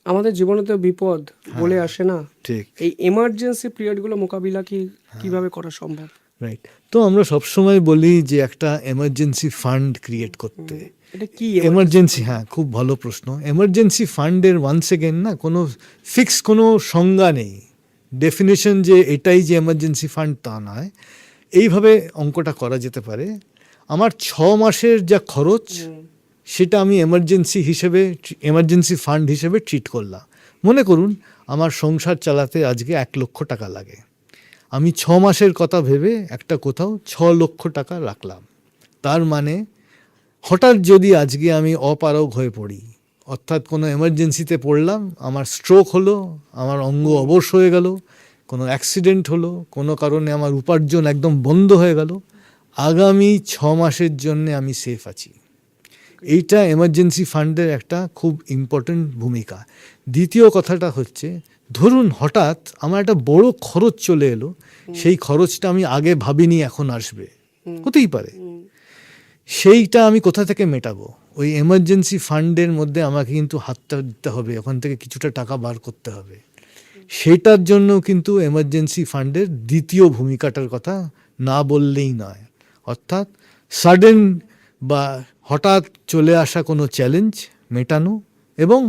আমাদের জীবনে তো বিপদ বলে আসে না, ঠিক। এই এমার্জেন্সি পিরিয়ডগুলো মোকাবিলা কিভাবে করা সম্ভব? রাইট। তো আমরা সবসময় বলি যে একটা এমার্জেন্সি ফান্ড ক্রিয়েট করতে। এটা কি এমার্জেন্সি, হ্যাঁ, খুব ভালো প্রশ্ন। এমার্জেন্সি ফান্ডের ওয়ান্স এগেন না কোনো ফিক্স কোনো সংজ্ঞা নেই, ডেফিনেশন যে এটাই যে এমার্জেন্সি ফান্ড তা নয়। এইভাবে অঙ্কটা করা যেতে পারে। আমার 6 মাসের যা খরচ সেটা আমি এমার্জেন্সি ফান্ড হিসেবে ট্রিট করলাম। মনে করুন আমার সংসার চালাতে আজকে 1 লক্ষ টাকা লাগে, আমি 6 মাসের কথা ভেবে একটা কোথাও 6 লক্ষ টাকা রাখলাম। তার মানে হঠাৎ যদি আজকে আমি অপারগ হয়ে পড়ি, অর্থাৎ কোনো এমার্জেন্সিতে পড়লাম, আমার স্ট্রোক হলো, আমার অঙ্গ অবশ হয়ে গেল, কোনো অ্যাক্সিডেন্ট হলো, কোনো কারণে আমার উপার্জন একদম বন্ধ হয়ে গেল, আগামী 6 মাসের জন্য আমি সেফ আছি। এইটা এমার্জেন্সি ফান্ডের একটা খুব ইম্পর্ট্যান্ট ভূমিকা। দ্বিতীয় কথাটা হচ্ছে, ধরুন হঠাৎ আমার একটা বড় খরচ চলে এলো, সেই খরচটা আমি আগে ভাবিনি এখন আসবে, হতেই পারে, সেইটা আমি কোথা থেকে মেটাবো? ওই এমার্জেন্সি ফান্ডের মধ্যে আমাকে কিন্তু হাতটা দিতে হবে, ওখান থেকে কিছুটা টাকা বার করতে হবে। সেটার জন্য কিন্তু এমার্জেন্সি ফান্ডের দ্বিতীয় ভূমিকাটার কথা না বললেই নয়। অর্থাৎ সাডেন বা হঠাৎ চলে আসা কোনো চ্যালেঞ্জ মেটানো, এবং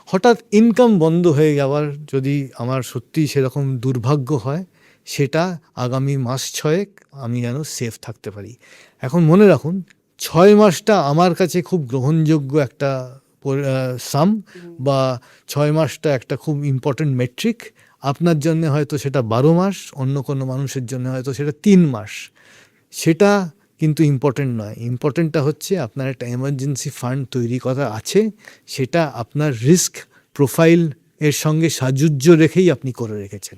হঠাৎ ইনকাম বন্ধ হয়ে যাওয়ার যদি আমার সত্যিই সেরকম দুর্ভাগ্য হয়, সেটা আগামী মাস 6 আমি যেন সেফ থাকতে পারি। এখন মনে রাখুন 6 মাসটা আমার কাছে খুব গ্রহণযোগ্য একটা সাম, বা 6 মাসটা একটা খুব ইম্পর্ট্যান্ট মেট্রিক। আপনার জন্য হয়তো সেটা 12 মাস, অন্য কোনো মানুষের জন্য হয়তো সেটা 3 মাস। সেটা কিন্তু ইম্পর্ট্যান্ট নয়। ইম্পর্ট্যান্টটা হচ্ছে আপনার একটা এমার্জেন্সি ফান্ড তৈরি করা আছে, সেটা আপনার রিস্ক প্রোফাইল এর সঙ্গে সাযুজ্য রেখেই আপনি করে রেখেছেন।